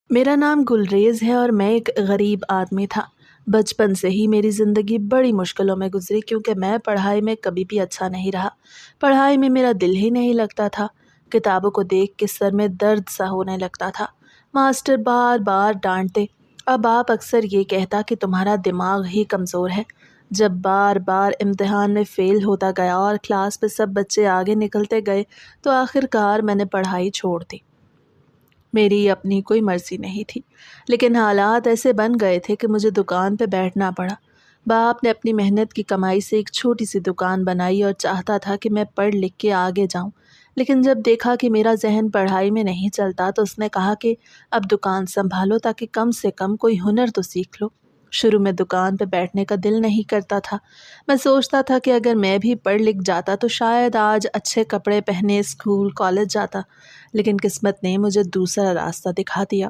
میرا نام گلریز ہے اور میں ایک غریب آدمی تھا۔ بچپن سے ہی میری زندگی بڑی مشکلوں میں گزری کیونکہ میں پڑھائی میں کبھی بھی اچھا نہیں رہا۔ پڑھائی میں میرا دل ہی نہیں لگتا تھا۔ کتابوں کو دیکھ کے سر میں درد سا ہونے لگتا تھا۔ ماسٹر بار بار ڈانٹتے، اب آپ اکثر یہ کہتا کہ تمہارا دماغ ہی کمزور ہے۔ جب بار بار امتحان میں فیل ہوتا گیا اور کلاس میں سب بچے آگے نکلتے گئے تو آخر کار میں نے پڑھائی چھوڑ دی۔ میری اپنی کوئی مرضی نہیں تھی، لیکن حالات ایسے بن گئے تھے کہ مجھے دکان پہ بیٹھنا پڑا۔ باپ نے اپنی محنت کی کمائی سے ایک چھوٹی سی دکان بنائی اور چاہتا تھا کہ میں پڑھ لکھ کے آگے جاؤں، لیکن جب دیکھا کہ میرا ذہن پڑھائی میں نہیں چلتا تو اس نے کہا کہ اب دکان سنبھالو تاکہ کم سے کم کوئی ہنر تو سیکھ لو۔ شروع میں دکان پہ بیٹھنے کا دل نہیں کرتا تھا۔ میں سوچتا تھا کہ اگر میں بھی پڑھ لکھ جاتا تو شاید آج اچھے کپڑے پہنے اسکول کالج جاتا، لیکن قسمت نے مجھے دوسرا راستہ دکھا دیا۔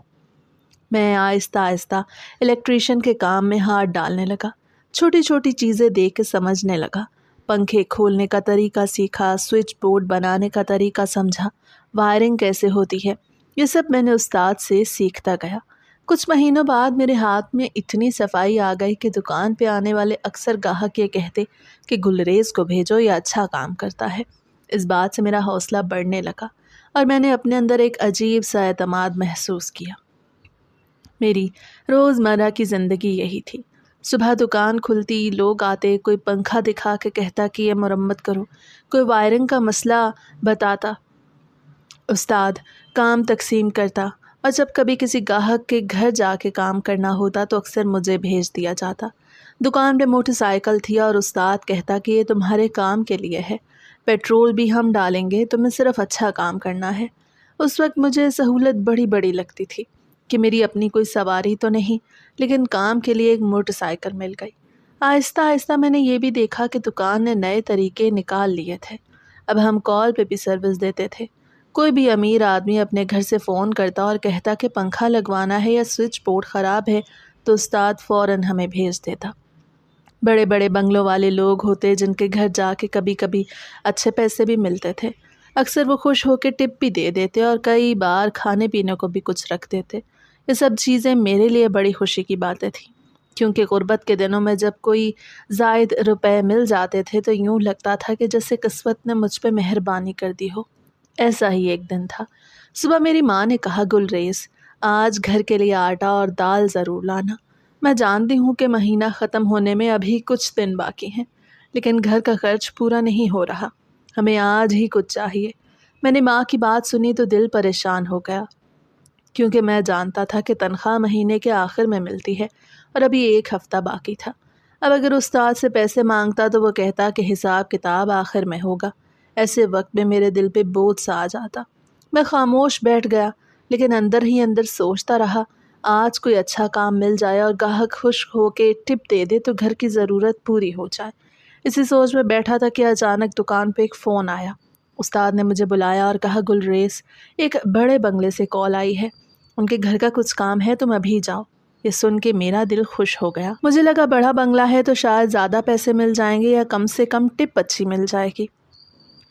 میں آہستہ آہستہ الیکٹریشین کے کام میں ہاتھ ڈالنے لگا، چھوٹی چھوٹی چیزیں دیکھ کے سمجھنے لگا۔ پنکھے کھولنے کا طریقہ سیکھا، سوئچ بورڈ بنانے کا طریقہ سمجھا، وائرنگ کیسے ہوتی ہے، یہ سب میں نے استاد سے سیکھتا گیا۔ کچھ مہینوں بعد میرے ہاتھ میں اتنی صفائی آ گئی کہ دکان پہ آنے والے اکثر گاہک یہ کہتے کہ گلریز کو بھیجو، یہ اچھا کام کرتا ہے۔ اس بات سے میرا حوصلہ بڑھنے لگا اور میں نے اپنے اندر ایک عجیب سا اعتماد محسوس کیا۔ میری روزمرہ کی زندگی یہی تھی۔ صبح دکان کھلتی، لوگ آتے، کوئی پنکھا دکھا کے کہتا کہ یہ مرمت کرو، کوئی وائرنگ کا مسئلہ بتاتا، استاد کام تقسیم کرتا، اور جب کبھی کسی گاہک کے گھر جا کے کام کرنا ہوتا تو اکثر مجھے بھیج دیا جاتا۔ دکان پہ موٹر سائیکل تھی اور استاد کہتا کہ یہ تمہارے کام کے لیے ہے، پیٹرول بھی ہم ڈالیں گے، تمہیں صرف اچھا کام کرنا ہے۔ اس وقت مجھے سہولت بڑی بڑی لگتی تھی کہ میری اپنی کوئی سواری تو نہیں، لیکن کام کے لیے ایک موٹر سائیکل مل گئی۔ آہستہ آہستہ میں نے یہ بھی دیکھا کہ دکان نے نئے طریقے نکال لیے تھے۔ اب ہم کال پہ بھی سروس دیتے تھے۔ کوئی بھی امیر آدمی اپنے گھر سے فون کرتا اور کہتا کہ پنکھا لگوانا ہے یا سوئچ بورڈ خراب ہے تو استاد فوراً ہمیں بھیج دیتا۔ بڑے بڑے بنگلوں والے لوگ ہوتے جن کے گھر جا کے کبھی کبھی اچھے پیسے بھی ملتے تھے، اکثر وہ خوش ہو کے ٹپ بھی دے دیتے اور کئی بار کھانے پینے کو بھی کچھ رکھ دیتے۔ یہ سب چیزیں میرے لیے بڑی خوشی کی باتیں تھیں، کیونکہ غربت کے دنوں میں جب کوئی زائد روپے مل جاتے تھے تو یوں لگتا تھا کہ جیسے قسمت نے مجھ پہ مہربانی کر دی ہو۔ ایسا ہی ایک دن تھا۔ صبح میری ماں نے کہا، گلریز آج گھر کے لیے آٹا اور دال ضرور لانا۔ میں جانتی ہوں کہ مہینہ ختم ہونے میں ابھی کچھ دن باقی ہیں، لیکن گھر کا خرچ پورا نہیں ہو رہا، ہمیں آج ہی کچھ چاہیے۔ میں نے ماں کی بات سنی تو دل پریشان ہو گیا، کیونکہ میں جانتا تھا کہ تنخواہ مہینے کے آخر میں ملتی ہے اور ابھی ایک ہفتہ باقی تھا۔ اب اگر استاد سے پیسے مانگتا تو وہ کہتا کہ حساب کتاب آخر میں ہوگا۔ ایسے وقت میں میرے دل پہ بوجھ سا آ جاتا۔ میں خاموش بیٹھ گیا، لیکن اندر ہی اندر سوچتا رہا، آج کوئی اچھا کام مل جائے اور گاہک خوش ہو کے ٹپ دے دے تو گھر کی ضرورت پوری ہو جائے۔ اسی سوچ میں بیٹھا تھا کہ اچانک دکان پہ ایک فون آیا۔ استاد نے مجھے بلایا اور کہا، گلریز ایک بڑے بنگلے سے کال آئی ہے، ان کے گھر کا کچھ کام ہے، تم ابھی جاؤ۔ یہ سن کے میرا دل خوش ہو گیا۔ مجھے لگا بڑا بنگلہ ہے تو شاید زیادہ پیسے مل جائیں گے یا کم سے کم ٹپ اچھی مل جائے گی۔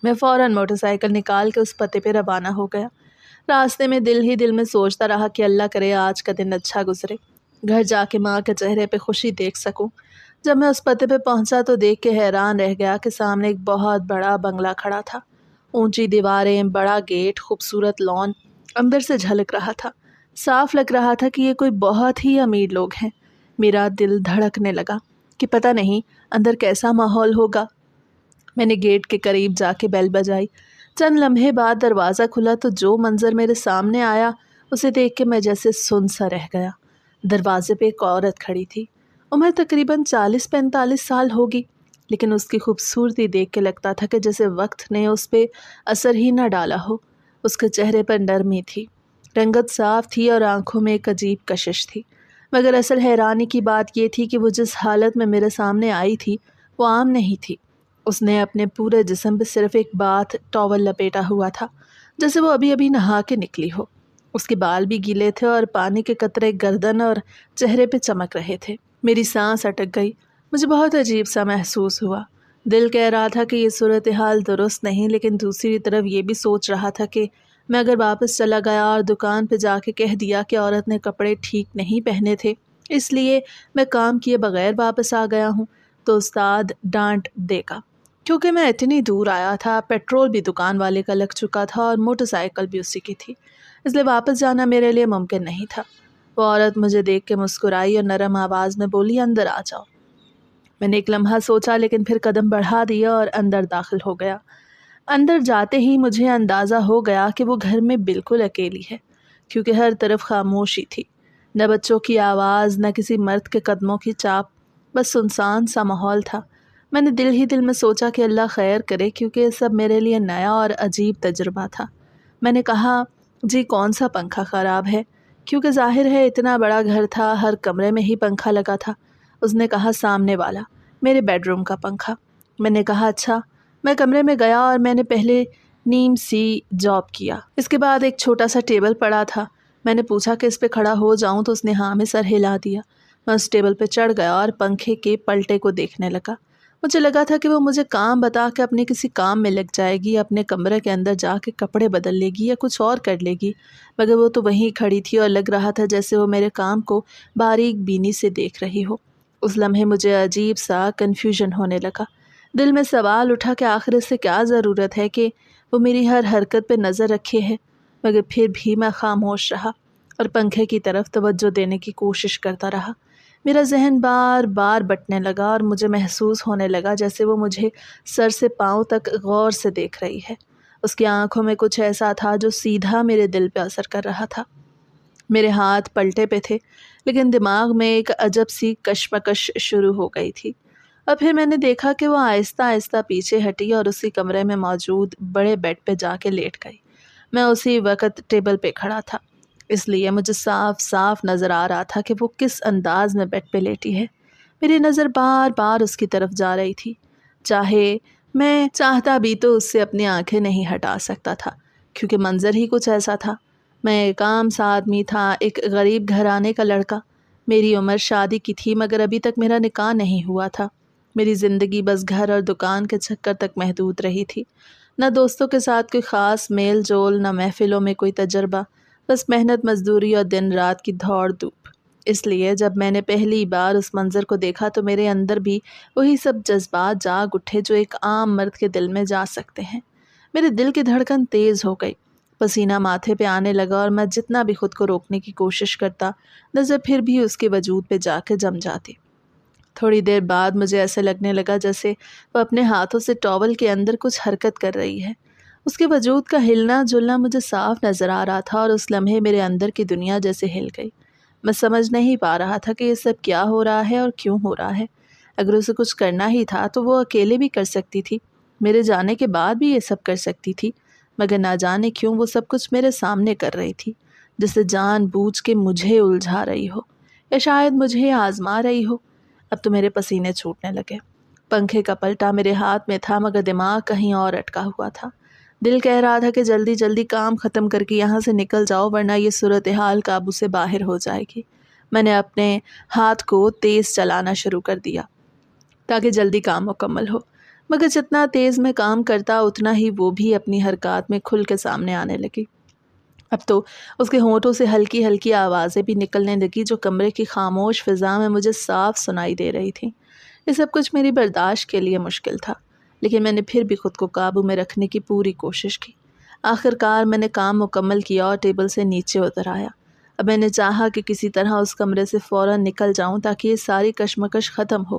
میں فوراً موٹر سائیکل نکال کے اس پتے پہ روانہ ہو گیا۔ راستے میں دل ہی دل میں سوچتا رہا کہ اللہ کرے آج کا دن اچھا گزرے، گھر جا کے ماں کے چہرے پہ خوشی دیکھ سکوں۔ جب میں اس پتے پہ پہنچا تو دیکھ کے حیران رہ گیا کہ سامنے ایک بہت بڑا بنگلہ کھڑا تھا۔ اونچی دیواریں، بڑا گیٹ، خوبصورت لان اندر سے جھلک رہا تھا۔ صاف لگ رہا تھا کہ یہ کوئی بہت ہی امیر لوگ ہیں۔ میرا دل دھڑکنے لگا کہ پتہ نہیں اندر کیسا ماحول ہوگا۔ میں نے گیٹ کے قریب جا کے بیل بجائی۔ چند لمحے بعد دروازہ کھلا تو جو منظر میرے سامنے آیا اسے دیکھ کے میں جیسے سن سا رہ گیا۔ دروازے پہ ایک عورت کھڑی تھی، عمر تقریباً 40-45 سال ہوگی، لیکن اس کی خوبصورتی دیکھ کے لگتا تھا کہ جیسے وقت نے اس پہ اثر ہی نہ ڈالا ہو۔ اس کے چہرے پر نرمی تھی، رنگت صاف تھی اور آنکھوں میں ایک عجیب کشش تھی، مگر اصل حیرانی کی بات یہ تھی کہ وہ جس حالت میں میرے سامنے آئی تھی وہ عام نہیں تھی۔ اس نے اپنے پورے جسم پہ صرف ایک باتھ ٹاول لپیٹا ہوا تھا، جیسے وہ ابھی ابھی نہا کے نکلی ہو۔ اس کے بال بھی گیلے تھے اور پانی کے قطرے گردن اور چہرے پہ چمک رہے تھے۔ میری سانس اٹک گئی، مجھے بہت عجیب سا محسوس ہوا۔ دل کہہ رہا تھا کہ یہ صورتحال درست نہیں، لیکن دوسری طرف یہ بھی سوچ رہا تھا کہ میں اگر واپس چلا گیا اور دکان پہ جا کے کہہ دیا کہ عورت نے کپڑے ٹھیک نہیں پہنے تھے اس لیے میں کام کیے بغیر واپس آ گیا ہوں تو استاد ڈانٹ دے گا، کیونکہ میں اتنی دور آیا تھا، پیٹرول بھی دکان والے کا لگ چکا تھا اور موٹر سائیکل بھی اسی کی تھی، اس لیے واپس جانا میرے لیے ممکن نہیں تھا۔ وہ عورت مجھے دیکھ کے مسکرائی اور نرم آواز میں بولی، اندر آ جاؤ۔ میں نے ایک لمحہ سوچا لیکن پھر قدم بڑھا دیا اور اندر داخل ہو گیا۔ اندر جاتے ہی مجھے اندازہ ہو گیا کہ وہ گھر میں بالکل اکیلی ہے، کیونکہ ہر طرف خاموشی تھی، نہ بچوں کی آواز، نہ کسی مرد کے قدموں کی چاپ، بس سنسان سا ماحول تھا۔ میں نے دل ہی دل میں سوچا کہ اللہ خیر کرے، کیونکہ یہ سب میرے لیے نیا اور عجیب تجربہ تھا۔ میں نے کہا، جی کون سا پنکھا خراب ہے؟ کیونکہ ظاہر ہے اتنا بڑا گھر تھا، ہر کمرے میں ہی پنکھا لگا تھا۔ اس نے کہا، سامنے والا، میرے بیڈ روم کا پنکھا۔ میں نے کہا، اچھا۔ میں کمرے میں گیا اور میں نے پہلے نیم سی جاب کیا۔ اس کے بعد ایک چھوٹا سا ٹیبل پڑا تھا۔ میں نے پوچھا کہ اس پہ کھڑا ہو جاؤں تو اس نے ہاں میں سر ہلا دیا۔ میں اس ٹیبل پہ چڑھ گیا اور پنکھے کے پلٹے کو دیکھنے لگا۔ مجھے لگا تھا کہ وہ مجھے کام بتا کے اپنے کسی کام میں لگ جائے گی، اپنے کمرے کے اندر جا کے کپڑے بدل لے گی یا کچھ اور کر لے گی، مگر وہ تو وہیں کھڑی تھی اور لگ رہا تھا جیسے وہ میرے کام کو باریک بینی سے دیکھ رہی ہو۔ اس لمحے مجھے عجیب سا کنفیوژن ہونے لگا۔ دل میں سوال اٹھا کہ آخر اس سے کیا ضرورت ہے کہ وہ میری ہر حرکت پہ نظر رکھے ہے، مگر پھر بھی میں خاموش رہا اور پنکھے کی طرف توجہ دینے کی کوشش کرتا رہا۔ میرا ذہن بار بار بٹنے لگا اور مجھے محسوس ہونے لگا جیسے وہ مجھے سر سے پاؤں تک غور سے دیکھ رہی ہے۔ اس کی آنکھوں میں کچھ ایسا تھا جو سیدھا میرے دل پہ اثر کر رہا تھا۔ میرے ہاتھ پلٹے پہ تھے لیکن دماغ میں ایک عجب سی کشمکش شروع ہو گئی تھی۔ اور پھر میں نے دیکھا کہ وہ آہستہ آہستہ پیچھے ہٹی اور اسی کمرے میں موجود بڑے بیڈ پہ جا کے لیٹ گئی۔ میں اسی وقت ٹیبل پہ کھڑا تھا، اس لیے مجھے صاف صاف نظر آ رہا تھا کہ وہ کس انداز میں بیڈ پہ لیٹی ہے۔ میری نظر بار بار اس کی طرف جا رہی تھی، چاہے میں چاہتا بھی تو اس سے اپنی آنکھیں نہیں ہٹا سکتا تھا، کیونکہ منظر ہی کچھ ایسا تھا۔ میں ایک عام سا آدمی تھا، ایک غریب گھرانے کا لڑکا۔ میری عمر شادی کی تھی مگر ابھی تک میرا نکاح نہیں ہوا تھا۔ میری زندگی بس گھر اور دکان کے چکر تک محدود رہی تھی، نہ دوستوں کے ساتھ کوئی خاص میل جول، نہ محفلوں میں کوئی تجربہ، بس محنت مزدوری اور دن رات کی دوڑ دھوپ۔ اس لیے جب میں نے پہلی بار اس منظر کو دیکھا تو میرے اندر بھی وہی سب جذبات جاگ اٹھے جو ایک عام مرد کے دل میں جا سکتے ہیں۔ میرے دل کی دھڑکن تیز ہو گئی، پسینہ ماتھے پہ آنے لگا اور میں جتنا بھی خود کو روکنے کی کوشش کرتا، نظر پھر بھی اس کے وجود پہ جا کے جم جاتی۔ تھوڑی دیر بعد مجھے ایسے لگنے لگا جیسے وہ اپنے ہاتھوں سے ٹاول کے اندر کچھ حرکت کر رہی ہے۔ اس کے وجود کا ہلنا جلنا مجھے صاف نظر آ رہا تھا اور اس لمحے میرے اندر کی دنیا جیسے ہل گئی۔ میں سمجھ نہیں پا رہا تھا کہ یہ سب کیا ہو رہا ہے اور کیوں ہو رہا ہے۔ اگر اسے کچھ کرنا ہی تھا تو وہ اکیلے بھی کر سکتی تھی، میرے جانے کے بعد بھی یہ سب کر سکتی تھی، مگر نہ جانے کیوں وہ سب کچھ میرے سامنے کر رہی تھی، جسے جان بوجھ کے مجھے الجھا رہی ہو یا شاید مجھے آزما رہی ہو۔ اب تو میرے پسینے چھوٹنے لگے۔ پنکھے کا پلٹا میرے ہاتھ میں تھا مگر دماغ کہیں اور اٹکا ہوا تھا۔ دل کہہ رہا تھا کہ جلدی جلدی کام ختم کر کے یہاں سے نکل جاؤ ورنہ یہ صورتحال قابو سے باہر ہو جائے گی۔ میں نے اپنے ہاتھ کو تیز چلانا شروع کر دیا تاکہ جلدی کام مکمل ہو، مگر جتنا تیز میں کام کرتا اتنا ہی وہ بھی اپنی حرکات میں کھل کے سامنے آنے لگی۔ اب تو اس کے ہونٹوں سے ہلکی ہلکی آوازیں بھی نکلنے لگی جو کمرے کی خاموش فضا میں مجھے صاف سنائی دے رہی تھیں۔ یہ سب کچھ میری برداشت کے لیے مشکل تھا، لیکن میں نے پھر بھی خود کو قابو میں رکھنے کی پوری کوشش کی۔ آخر کار میں نے کام مکمل کیا اور ٹیبل سے نیچے اتر آیا۔ اب میں نے چاہا کہ کسی طرح اس کمرے سے فوراً نکل جاؤں تاکہ یہ ساری کشمکش ختم ہو۔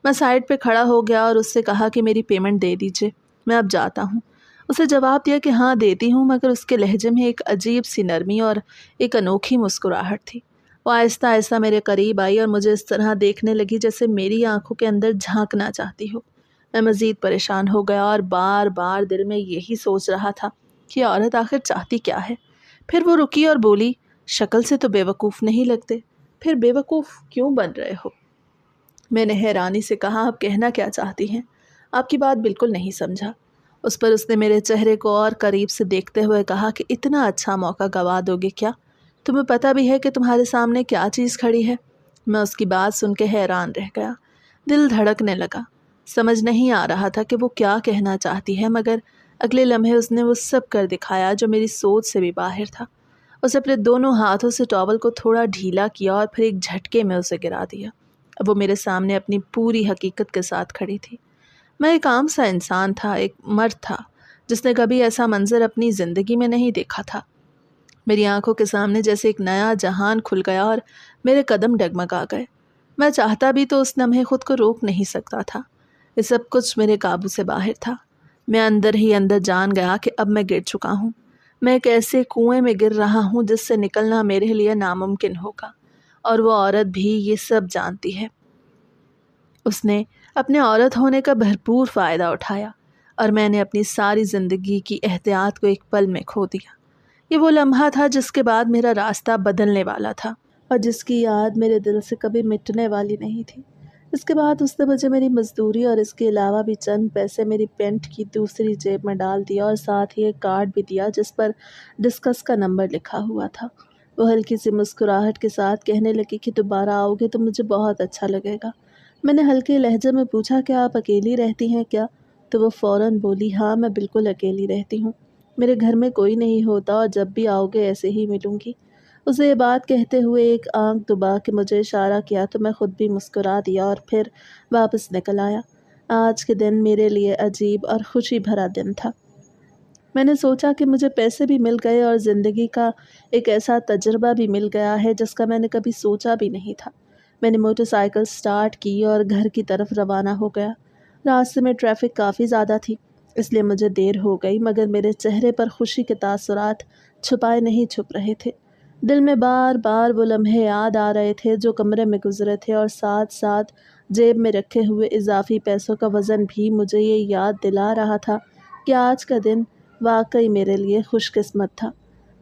میں سائڈ پہ کھڑا ہو گیا اور اس سے کہا کہ میری پیمنٹ دے دیجیے، میں اب جاتا ہوں۔ اسے جواب دیا کہ ہاں دیتی ہوں، مگر اس کے لہجے میں ایک عجیب سی نرمی اور ایک انوکھی مسکراہٹ تھی۔ وہ آہستہ آہستہ میرے قریب آئی اور مجھے اس طرح دیکھنے لگی جیسے میری آنکھوں کے اندر جھانکنا چاہتی ہو۔ میں مزید پریشان ہو گیا اور بار بار دل میں یہی سوچ رہا تھا کہ عورت آخر چاہتی کیا ہے۔ پھر وہ رکی اور بولی، شکل سے تو بیوقوف نہیں لگتے، پھر بیوقوف کیوں بن رہے ہو؟ میں نے حیرانی سے کہا، آپ کہنا کیا چاہتی ہیں؟ آپ کی بات بالکل نہیں سمجھا۔ اس پر اس نے میرے چہرے کو اور قریب سے دیکھتے ہوئے کہا کہ اتنا اچھا موقع گوا دو گے کیا؟ تمہیں پتہ بھی ہے کہ تمہارے سامنے کیا چیز کھڑی ہے؟ میں اس کی بات سن کے حیران رہ گیا، دل دھڑکنے لگا۔ سمجھ نہیں آ رہا تھا کہ وہ کیا کہنا چاہتی ہے، مگر اگلے لمحے اس نے وہ سب کر دکھایا جو میری سوچ سے بھی باہر تھا۔ اس نے اپنے دونوں ہاتھوں سے ٹاول کو تھوڑا ڈھیلا کیا اور پھر ایک جھٹکے میں اسے گرا دیا۔ اب وہ میرے سامنے اپنی پوری حقیقت کے ساتھ کھڑی تھی۔ میں ایک عام سا انسان تھا، ایک مرد تھا جس نے کبھی ایسا منظر اپنی زندگی میں نہیں دیکھا تھا۔ میری آنکھوں کے سامنے جیسے ایک نیا جہان کھل گیا اور میرے قدم ڈگمگا گئے۔ میں چاہتا بھی تو اس لمحے خود کو روک نہیں سکتا تھا۔ یہ سب کچھ میرے قابو سے باہر تھا۔ میں اندر ہی اندر جان گیا کہ اب میں گر چکا ہوں۔ میں ایک ایسے کنویں میں گر رہا ہوں جس سے نکلنا میرے لیے ناممکن ہوگا، اور وہ عورت بھی یہ سب جانتی ہے۔ اس نے اپنے عورت ہونے کا بھرپور فائدہ اٹھایا، اور میں نے اپنی ساری زندگی کی احتیاط کو ایک پل میں کھو دیا۔ یہ وہ لمحہ تھا جس کے بعد میرا راستہ بدلنے والا تھا، اور جس کی یاد میرے دل سے کبھی مٹنے والی نہیں تھی۔ اس کے بعد اس نے مجھے میری مزدوری اور اس کے علاوہ بھی چند پیسے میری پینٹ کی دوسری جیب میں ڈال دیا، اور ساتھ ہی ایک کارڈ بھی دیا جس پر ڈسکس کا نمبر لکھا ہوا تھا۔ وہ ہلکی سی مسکراہٹ کے ساتھ کہنے لگی کہ دوبارہ آؤ گے تو مجھے بہت اچھا لگے گا۔ میں نے ہلکے لہجے میں پوچھا کہ آپ اکیلی رہتی ہیں کیا؟ تو وہ فوراً بولی ہاں میں بالکل اکیلی رہتی ہوں، میرے گھر میں کوئی نہیں ہوتا اور جب بھی آؤ گے ایسے ہی ملوں گی۔ اسے یہ بات کہتے ہوئے ایک آنکھ دبا کے مجھے اشارہ کیا تو میں خود بھی مسکرا دیا اور پھر واپس نکل آیا۔ آج کے دن میرے لیے عجیب اور خوشی بھرا دن تھا۔ میں نے سوچا کہ مجھے پیسے بھی مل گئے اور زندگی کا ایک ایسا تجربہ بھی مل گیا ہے جس کا میں نے کبھی سوچا بھی نہیں تھا۔ میں نے موٹر سائیکل سٹارٹ کی اور گھر کی طرف روانہ ہو گیا۔ راستے میں ٹریفک کافی زیادہ تھی، اس لیے مجھے دیر ہو گئی، مگر میرے چہرے پر خوشی کے تاثرات چھپائے نہیں چھپ رہے تھے۔ دل میں بار بار وہ لمحے یاد آ رہے تھے جو کمرے میں گزرے تھے، اور ساتھ ساتھ جیب میں رکھے ہوئے اضافی پیسوں کا وزن بھی مجھے یہ یاد دلا رہا تھا کہ آج کا دن واقعی میرے لیے خوش قسمت تھا۔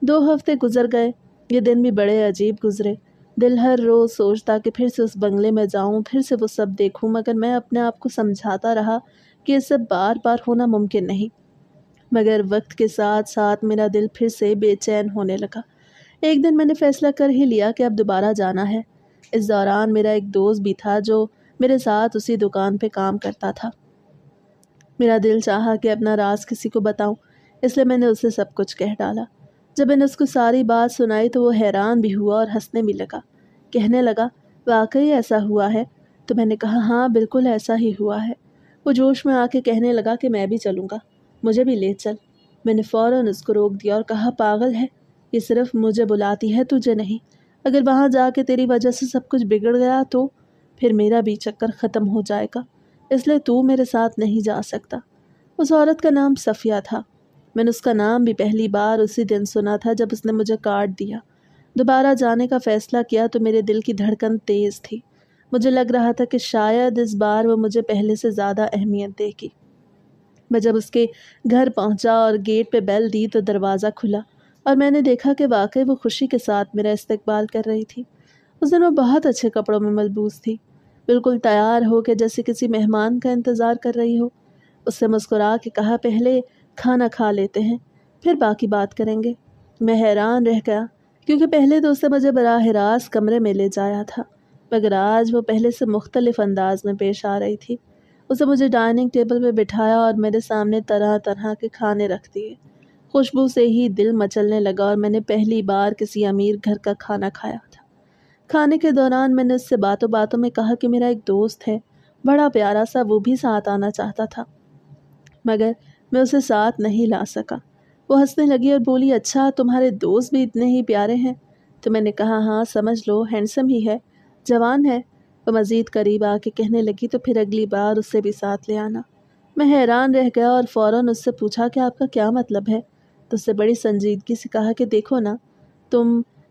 2 ہفتے گزر گئے، یہ دن بھی بڑے عجیب گزرے۔ دل ہر روز سوچتا کہ پھر سے اس بنگلے میں جاؤں، پھر سے وہ سب دیکھوں، مگر میں اپنے آپ کو سمجھاتا رہا کہ یہ سب بار بار ہونا ممکن نہیں۔ مگر وقت کے ساتھ ساتھ میرا دل پھر سے بے چین ہونے لگا۔ ایک دن میں نے فیصلہ کر ہی لیا کہ اب دوبارہ جانا ہے۔ اس دوران میرا ایک دوست بھی تھا جو میرے ساتھ اسی دکان پہ کام کرتا تھا۔ میرا دل چاہا کہ اپنا راز کسی کو بتاؤں، اس لیے میں نے اسے سب کچھ کہہ ڈالا۔ جب میں نے اس کو ساری بات سنائی تو وہ حیران بھی ہوا اور ہنسنے بھی لگا۔ کہنے لگا واقعی ایسا ہوا ہے؟ تو میں نے کہا ہاں بالکل ایسا ہی ہوا ہے۔ وہ جوش میں آ کے کہنے لگا کہ میں بھی چلوں گا، مجھے بھی لے چل۔ میں نے فوراً اس کو روک دیا اور کہا پاگل ہے، یہ صرف مجھے بلاتی ہے تجھے نہیں۔ اگر وہاں جا کے تیری وجہ سے سب کچھ بگڑ گیا تو پھر میرا بھی چکر ختم ہو جائے گا، اس لیے تو میرے ساتھ نہیں جا سکتا۔ اس عورت کا نام صفیہ تھا۔ میں نے اس کا نام بھی پہلی بار اسی دن سنا تھا جب اس نے مجھے کارڈ دیا۔ دوبارہ جانے کا فیصلہ کیا تو میرے دل کی دھڑکن تیز تھی۔ مجھے لگ رہا تھا کہ شاید اس بار وہ مجھے پہلے سے زیادہ اہمیت دے گی۔ میں جب اس کے گھر پہنچا اور گیٹ پہ بیل دی تو دروازہ کھلا، اور میں نے دیکھا کہ واقعی وہ خوشی کے ساتھ میرا استقبال کر رہی تھی۔ اس دن وہ بہت اچھے کپڑوں میں ملبوس تھی، بالکل تیار ہو کے جیسے کسی مہمان کا انتظار کر رہی ہو۔ اس سے مسکرا کے کہا پہلے کھانا کھا لیتے ہیں، پھر باقی بات کریں گے۔ میں حیران رہ گیا کیونکہ پہلے تو اس نے مجھے براہ راست کمرے میں لے جایا تھا، مگر آج وہ پہلے سے مختلف انداز میں پیش آ رہی تھی۔ اسے مجھے ڈائننگ ٹیبل پہ بٹھایا اور میرے سامنے طرح طرح کے کھانے رکھ دیے۔ خوشبو سے ہی دل مچلنے لگا اور میں نے پہلی بار کسی امیر گھر کا کھانا کھایا تھا۔ کھانے کے دوران میں نے اس سے باتوں باتوں میں کہا کہ میرا ایک دوست ہے، بڑا پیارا سا، وہ بھی ساتھ آنا چاہتا تھا، مگر میں اسے ساتھ نہیں لا سکا۔ وہ ہنسنے لگی اور بولی اچھا تمہارے دوست بھی اتنے ہی پیارے ہیں؟ تو میں نے کہا ہاں سمجھ لو ہینڈسم ہی ہے، جوان ہے۔ وہ مزید قریب آ کے کہنے لگی تو پھر اگلی بار اسے بھی ساتھ لے آنا۔ میں حیران رہ گیا اور فوراً اس سے پوچھا کہ آپ کا کیا مطلب ہے؟ تو اس سے بڑی سنجیدگی سے کہا کہ دیکھو نا،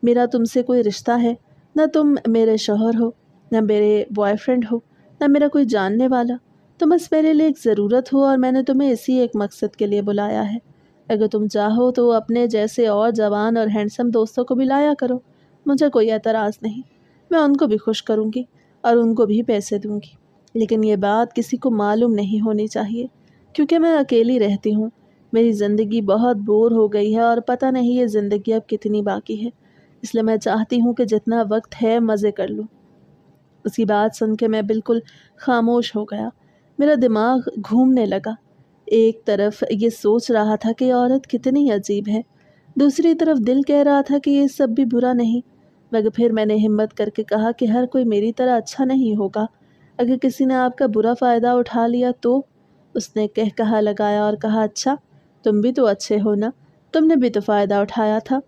میرا تم سے کوئی رشتہ ہے، نہ تم میرے شوہر ہو، نہ میرے بوائے فرینڈ ہو، نہ میرا کوئی جاننے والا۔ تم بس میرے لیے ایک ضرورت ہو اور میں نے تمہیں اسی ایک مقصد کے لیے بلایا ہے۔ اگر تم چاہو تو اپنے جیسے اور جوان اور ہینڈسم دوستوں کو بھی لایا کرو، مجھے کوئی اعتراض نہیں، میں ان کو بھی خوش کروں گی اور ان کو بھی پیسے دوں گی، لیکن یہ بات کسی کو معلوم نہیں ہونی چاہیے کیونکہ میں اکیلی رہتی ہوں، میری زندگی بہت بور ہو گئی ہے اور پتہ نہیں یہ زندگی اب کتنی باقی ہے، اس لیے میں چاہتی ہوں کہ جتنا وقت ہے مزے کر لوں۔ اس کی بات سن کے میں بالکل خاموش ہو گیا، میرا دماغ گھومنے لگا۔ ایک طرف یہ سوچ رہا تھا کہ عورت کتنی عجیب ہے، دوسری طرف دل کہہ رہا تھا کہ یہ سب بھی برا نہیں، مگر پھر میں نے ہمت کر کے کہا کہ ہر کوئی میری طرح اچھا نہیں ہوگا، اگر کسی نے آپ کا برا فائدہ اٹھا لیا تو؟ اس نے کہا لگایا اور کہا اچھا، تم بھی تو اچھے ہو نا، تم نے بھی تو فائدہ اٹھایا تھا۔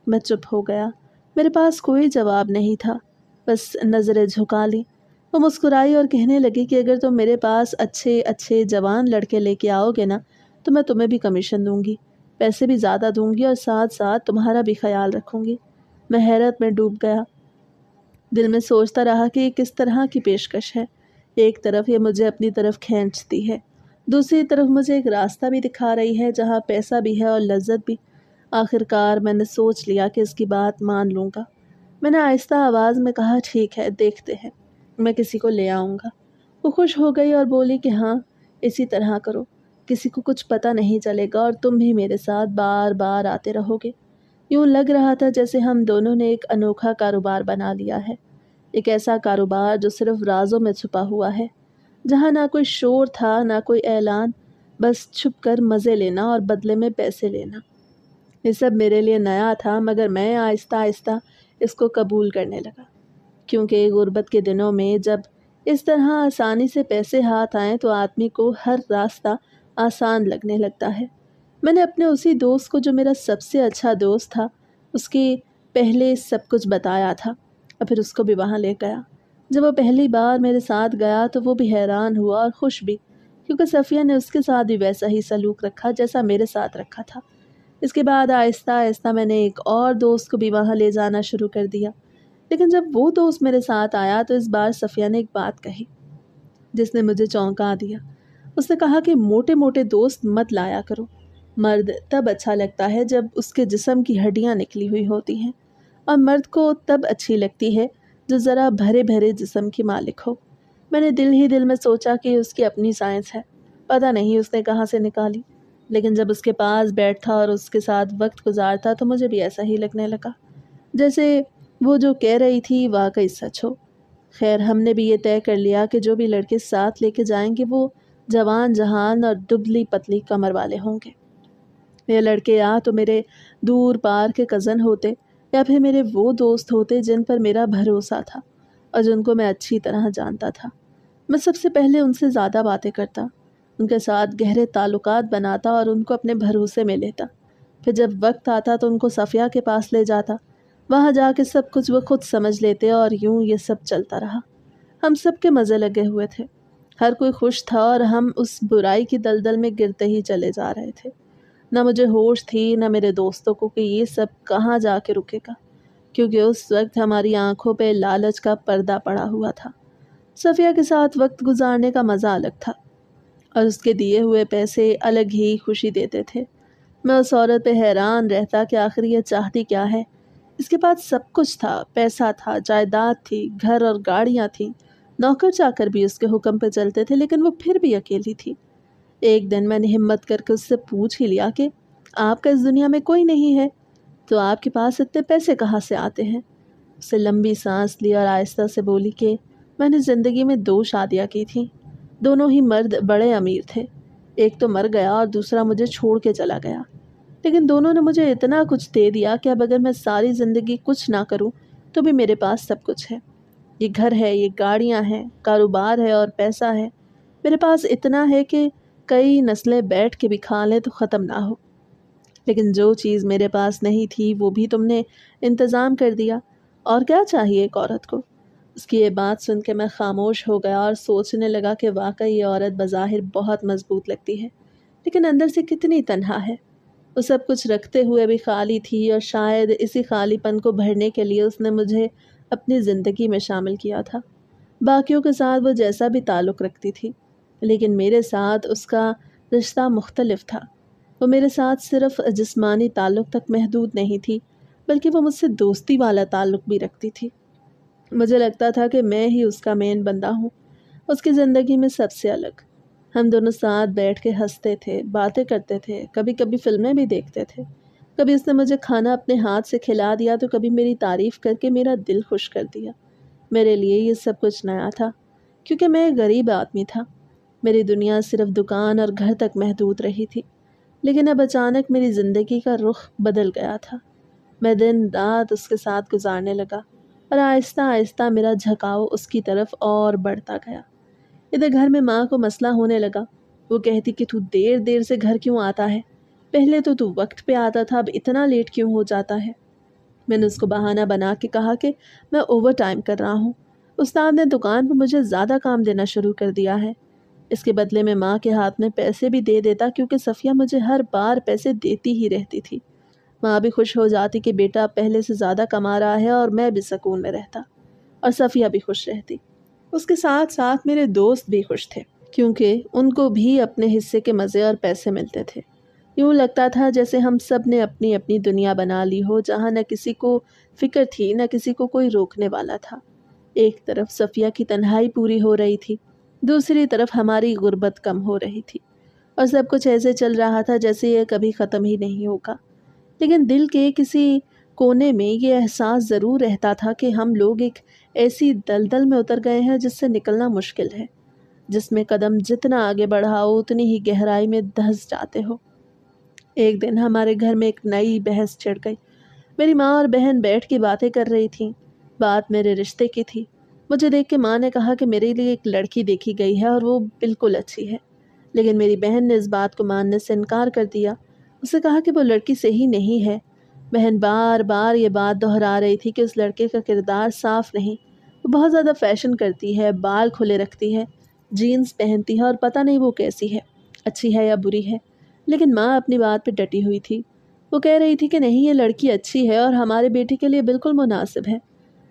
میں چپ ہو گیا، میرے پاس کوئی جواب نہیں تھا، بس نظریں جھکا لی۔ وہ مسکرائی اور کہنے لگی کہ اگر تم میرے پاس اچھے اچھے جوان لڑکے لے کے آؤ گے نا تو میں تمہیں بھی کمیشن دوں گی، پیسے بھی زیادہ دوں گی اور ساتھ ساتھ تمہارا بھی خیال رکھوں گی۔ میں حیرت میں ڈوب گیا، دل میں سوچتا رہا کہ یہ کس طرح کی پیشکش ہے۔ ایک طرف یہ مجھے اپنی طرف کھینچتی ہے، دوسری طرف مجھے ایک راستہ بھی دکھا رہی ہے جہاں پیسہ بھی ہے اور لذت بھی۔ آخر کار میں نے سوچ لیا کہ اس کی بات مان لوں گا۔ میں نے آہستہ آواز میں کہا ٹھیک ہے، دیکھتے ہیں، میں کسی کو لے آؤں گا۔ وہ خوش ہو گئی اور بولی کہ ہاں اسی طرح کرو، کسی کو کچھ پتہ نہیں چلے گا اور تم بھی میرے ساتھ بار بار آتے رہو گے۔ یوں لگ رہا تھا جیسے ہم دونوں نے ایک انوکھا کاروبار بنا لیا ہے، ایک ایسا کاروبار جو صرف رازوں میں چھپا ہوا ہے، جہاں نہ کوئی شور تھا نہ کوئی اعلان، بس چھپ کر مزے لینا اور بدلے میں پیسے لینا۔ یہ سب میرے لیے نیا تھا مگر میں آہستہ آہستہ اس کو قبول کرنے لگا، کیونکہ غربت کے دنوں میں جب اس طرح آسانی سے پیسے ہاتھ آئیں تو آدمی کو ہر راستہ آسان لگنے لگتا ہے۔ میں نے اپنے اسی دوست کو جو میرا سب سے اچھا دوست تھا اس کے پہلے سب کچھ بتایا تھا اور پھر اس کو بھی وہاں لے گیا۔ جب وہ پہلی بار میرے ساتھ گیا تو وہ بھی حیران ہوا اور خوش بھی، کیونکہ صفیہ نے اس کے ساتھ بھی ویسا ہی سلوک رکھا جیسا میرے ساتھ رکھا تھا۔ اس کے بعد آہستہ آہستہ میں نے ایک اور دوست کو بھی وہاں لے جانا شروع کر دیا، لیکن جب وہ دوست میرے ساتھ آیا تو اس بار صفیہ نے ایک بات کہی جس نے مجھے چونکا دیا۔ اس نے کہا کہ موٹے موٹے دوست مت لایا کرو، مرد تب اچھا لگتا ہے جب اس کے جسم کی ہڈیاں نکلی ہوئی ہوتی ہیں، اور مرد کو تب اچھی لگتی ہے جو ذرا بھرے بھرے جسم کی مالک ہو۔ میں نے دل ہی دل میں سوچا کہ اس کی اپنی سائنس ہے، پتہ نہیں اس نے کہاں سے نکالی، لیکن جب اس کے پاس بیٹھا اور اس کے ساتھ وقت گزارتا تو مجھے بھی ایسا ہی لگنے لگا جیسے وہ جو کہہ رہی تھی واقعی سچ ہو۔ خیر ہم نے بھی یہ طے کر لیا کہ جو بھی لڑکے ساتھ لے کے جائیں گے وہ جوان جہان اور دبلی پتلی کمر والے ہوں گے۔ یہ لڑکے یا تو میرے دور پار کے کزن ہوتے یا پھر میرے وہ دوست ہوتے جن پر میرا بھروسہ تھا اور جن کو میں اچھی طرح جانتا تھا۔ میں سب سے پہلے ان سے زیادہ باتیں کرتا، ان کے ساتھ گہرے تعلقات بناتا اور ان کو اپنے بھروسے میں لیتا۔ پھر جب وقت آتا تو ان کو صفیہ کے پاس لے جاتا، وہاں جا کے سب کچھ وہ خود سمجھ لیتے اور یوں یہ سب چلتا رہا۔ ہم سب کے مزے لگے ہوئے تھے، ہر کوئی خوش تھا اور ہم اس برائی کی دلدل میں گرتے ہی چلے جا رہے تھے۔ نہ مجھے ہوش تھی نہ میرے دوستوں کو کہ یہ سب کہاں جا کے رکے گا، کیونکہ اس وقت ہماری آنکھوں پہ لالچ کا پردہ پڑا ہوا تھا۔ صفیہ کے ساتھ وقت گزارنے کا مزہ الگ تھا اور اس کے دیے ہوئے پیسے الگ ہی خوشی دیتے تھے۔ میں اس عورت پہ حیران رہتا کہ آخر یہ چاہتی کیا ہے۔ اس کے پاس سب کچھ تھا، پیسہ تھا، جائیداد تھی، گھر اور گاڑیاں تھیں، نوکر چاکر بھی اس کے حکم پہ چلتے تھے، لیکن وہ پھر بھی اکیلی تھی۔ ایک دن میں نے ہمت کر کے اس سے پوچھ ہی لیا کہ آپ کا اس دنیا میں کوئی نہیں ہے تو آپ کے پاس اتنے پیسے کہاں سے آتے ہیں؟ اس سے لمبی سانس لی اور آہستہ سے بولی کہ میں نے زندگی میں 2 شادیاں کی تھیں، دونوں ہی مرد بڑے امیر تھے، ایک تو مر گیا اور دوسرا مجھے چھوڑ کے چلا گیا، لیکن دونوں نے مجھے اتنا کچھ دے دیا کہ اب اگر میں ساری زندگی کچھ نہ کروں تو بھی میرے پاس سب کچھ ہے، یہ گھر ہے، یہ گاڑیاں ہیں، کاروبار ہے اور پیسہ ہے، میرے پاس اتنا ہے کہ کئی نسلیں بیٹھ کے بھی کھا لیں تو ختم نہ ہو۔ لیکن جو چیز میرے پاس نہیں تھی وہ بھی تم نے انتظام کر دیا، اور کیا چاہیے ایک عورت کو؟ اس کی یہ بات سن کے میں خاموش ہو گیا اور سوچنے لگا کہ واقعی یہ عورت بظاہر بہت مضبوط لگتی ہے، لیکن اندر سے کتنی تنہا ہے۔ وہ سب کچھ رکھتے ہوئے بھی خالی تھی اور شاید اسی خالی پن کو بھرنے کے لیے اس نے مجھے اپنی زندگی میں شامل کیا تھا۔ باقیوں کے ساتھ وہ جیسا بھی تعلق رکھتی تھی، لیکن میرے ساتھ اس کا رشتہ مختلف تھا۔ وہ میرے ساتھ صرف جسمانی تعلق تک محدود نہیں تھی، بلکہ وہ مجھ سے دوستی والا تعلق بھی رکھتی تھی۔ مجھے لگتا تھا کہ میں ہی اس کا مین بندہ ہوں، اس کی زندگی میں سب سے الگ۔ ہم دونوں ساتھ بیٹھ کے ہنستے تھے، باتیں کرتے تھے، کبھی کبھی فلمیں بھی دیکھتے تھے، کبھی اس نے مجھے کھانا اپنے ہاتھ سے کھلا دیا تو کبھی میری تعریف کر کے میرا دل خوش کر دیا۔ میرے لیے یہ سب کچھ نیا تھا، کیونکہ میں ایک غریب آدمی تھا، میری دنیا صرف دکان اور گھر تک محدود رہی تھی، لیکن اب اچانک میری زندگی کا رخ بدل گیا تھا۔ میں دن رات اس کے ساتھ گزارنے لگا اور آہستہ آہستہ میرا جھکاؤ اس کی طرف اور بڑھتا گیا۔ ادھر گھر میں ماں کو مسئلہ ہونے لگا۔ وہ کہتی کہ تو دیر دیر سے گھر کیوں آتا ہے؟ پہلے تو وقت پہ آتا تھا، اب اتنا لیٹ کیوں ہو جاتا ہے؟ میں نے اس کو بہانہ بنا کے کہا کہ میں اوور ٹائم کر رہا ہوں۔ استاد نے دکان پہ مجھے زیادہ کام دینا شروع کر دیا ہے۔ اس کے بدلے میں ماں کے ہاتھ میں پیسے بھی دے دیتا، کیونکہ صفیہ مجھے ہر بار پیسے دیتی ہی رہتی تھی۔ ماں بھی خوش ہو جاتی کہ بیٹا پہلے سے زیادہ کما رہا ہے، اور میں بھی سکون میں رہتا، اور صفیہ بھی خوش رہتی۔ اس کے ساتھ ساتھ میرے دوست بھی خوش تھے، کیونکہ ان کو بھی اپنے حصے کے مزے اور پیسے ملتے تھے۔ یوں لگتا تھا جیسے ہم سب نے اپنی اپنی دنیا بنا لی ہو، جہاں نہ کسی کو فکر تھی، نہ کسی کو کوئی روکنے والا تھا۔ ایک طرف صفیہ کی تنہائی پوری ہو رہی تھی، دوسری طرف ہماری غربت کم ہو رہی تھی، اور سب کچھ ایسے چل رہا تھا جیسے یہ کبھی ختم ہی نہیں ہوگا۔ لیکن دل کے کسی کونے میں یہ احساس ضرور رہتا تھا کہ ہم لوگ ایک ایسی دلدل میں اتر گئے ہیں جس سے نکلنا مشکل ہے، جس میں قدم جتنا آگے بڑھاؤ اتنی ہی گہرائی میں دھنس جاتے ہو۔ ایک دن ہمارے گھر میں ایک نئی بحث چھڑ گئی۔ میری ماں اور بہن بیٹھ کے باتیں کر رہی تھیں۔ بات میرے رشتے کی تھی۔ مجھے دیکھ کے ماں نے کہا کہ میرے لیے ایک لڑکی دیکھی گئی ہے اور وہ بالکل اچھی ہے، لیکن میری بہن نے اس بات کو ماننے سے انکار کر دیا۔ اسے کہا کہ وہ لڑکی صحیح نہیں ہے۔ بہن بار بار یہ بات دہرا رہی تھی کہ اس لڑکے کا کردار صاف نہیں، وہ بہت زیادہ فیشن کرتی ہے، بال کھلے رکھتی ہے، جینز پہنتی ہے، اور پتہ نہیں وہ کیسی ہے، اچھی ہے یا بری ہے۔ لیکن ماں اپنی بات پہ ڈٹی ہوئی تھی۔ وہ کہہ رہی تھی کہ نہیں، یہ لڑکی اچھی ہے اور ہمارے بیٹے کے لیے بالکل مناسب ہے۔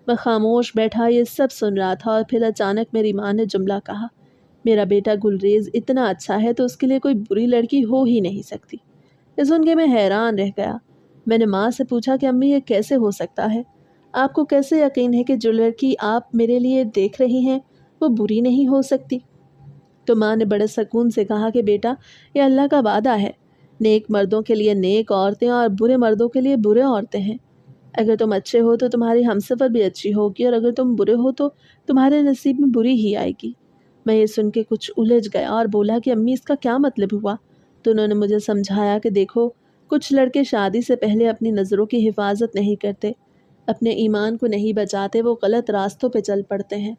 میں خاموش بیٹھا یہ سب سن رہا تھا، اور پھر اچانک میری ماں نے جملہ کہا، میرا بیٹا گلریز اتنا اچھا ہے تو اس کے لیے کوئی بری لڑکی ہو ہی نہیں سکتی۔ یہ سن کے میں حیران رہ گیا۔ میں نے ماں سے پوچھا کہ امی، یہ کیسے ہو سکتا ہے؟ آپ کو کیسے یقین ہے کہ جو لڑکی آپ میرے لیے دیکھ رہی ہیں وہ بری نہیں ہو سکتی؟ تو ماں نے بڑے سکون سے کہا کہ بیٹا، یہ اللہ کا وعدہ ہے، نیک مردوں کے لیے نیک عورتیں اور برے مردوں کے لیے برے عورتیں ہیں۔ اگر تم اچھے ہو تو تمہاری ہمسفر بھی اچھی ہوگی، اور اگر تم برے ہو تو تمہارے نصیب میں بری ہی آئے گی۔ میں یہ سن کے کچھ الجھ گیا اور بولا کہ امی، اس کا کیا مطلب ہوا؟ تو انہوں نے مجھے سمجھایا کہ دیکھو، کچھ لڑکے شادی سے پہلے اپنی نظروں کی حفاظت نہیں کرتے، اپنے ایمان کو نہیں بچاتے، وہ غلط راستوں پہ چل پڑتے ہیں۔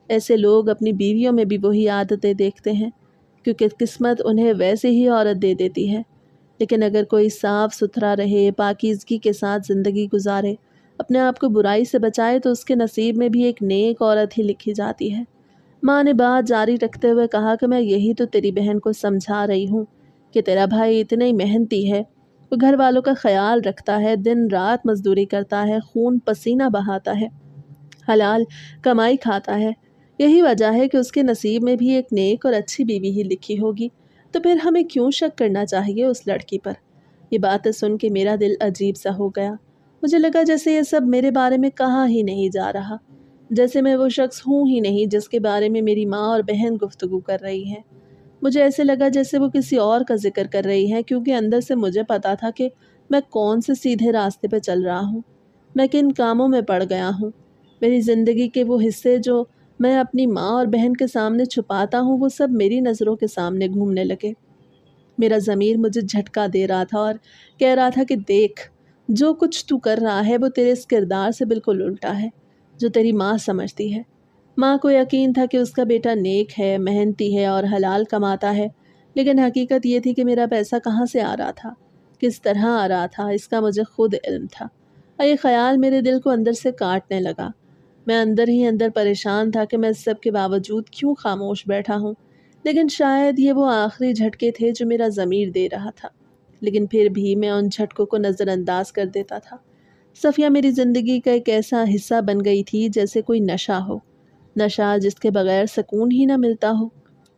ایسے لوگ اپنی بیویوں میں بھی وہی عادتیں دیکھتے ہیں، کیونکہ قسمت انہیں ویسے ہی عورت دے دیتی ہے۔ لیکن اگر کوئی صاف ستھرا رہے، پاکیزگی کے ساتھ زندگی گزارے، اپنے آپ کو برائی سے بچائے، تو اس کے نصیب میں بھی ایک نیک عورت ہی لکھی جاتی ہے۔ ماں نے بات جاری رکھتے ہوئے کہا کہ میں یہی تو تیری بہن کو سمجھا رہی ہوں کہ تیرا بھائی اتنا ہی محنتی ہے، وہ گھر والوں کا خیال رکھتا ہے، دن رات مزدوری کرتا ہے، خون پسینہ بہاتا ہے، حلال کمائی کھاتا ہے۔ یہی وجہ ہے کہ اس کے نصیب میں بھی ایک نیک اور اچھی بیوی ہی لکھی ہوگی، تو پھر ہمیں کیوں شک کرنا چاہیے اس لڑکی پر؟ یہ باتیں سن کے میرا دل عجیب سا ہو گیا۔ مجھے لگا جیسے یہ سب میرے بارے میں کہا ہی نہیں جا رہا، جیسے میں وہ شخص ہوں ہی نہیں جس کے بارے میں میری ماں اور بہن گفتگو کر رہی ہیں۔ مجھے ایسے لگا جیسے وہ کسی اور کا ذکر کر رہی ہیں، کیونکہ اندر سے مجھے پتا تھا کہ میں کون سے سیدھے راستے پہ چل رہا ہوں، میں کن کاموں میں پڑ گیا ہوں۔ میری زندگی کے وہ حصے جو میں اپنی ماں اور بہن کے سامنے چھپاتا ہوں، وہ سب میری نظروں کے سامنے گھومنے لگے۔ میرا ضمیر مجھے جھٹکا دے رہا تھا اور کہہ رہا تھا کہ دیکھ، جو کچھ تو کر رہا ہے وہ تیرے اس کردار سے بالکل الٹا ہے جو تیری ماں سمجھتی ہے۔ ماں کو یقین تھا کہ اس کا بیٹا نیک ہے، محنتی ہے اور حلال کماتا ہے، لیکن حقیقت یہ تھی کہ میرا پیسہ کہاں سے آ رہا تھا، کس طرح آ رہا تھا، اس کا مجھے خود علم تھا، اور یہ خیال میرے دل کو اندر سے کاٹنے لگا۔ میں اندر ہی اندر پریشان تھا کہ میں اس سب کے باوجود کیوں خاموش بیٹھا ہوں، لیکن شاید یہ وہ آخری جھٹکے تھے جو میرا ضمیر دے رہا تھا، لیکن پھر بھی میں ان جھٹکوں کو نظر انداز کر دیتا تھا۔ صفیہ میری زندگی کا ایک ایسا حصہ بن گئی تھی جیسے کوئی نشہ ہو، نشہ جس کے بغیر سکون ہی نہ ملتا ہو۔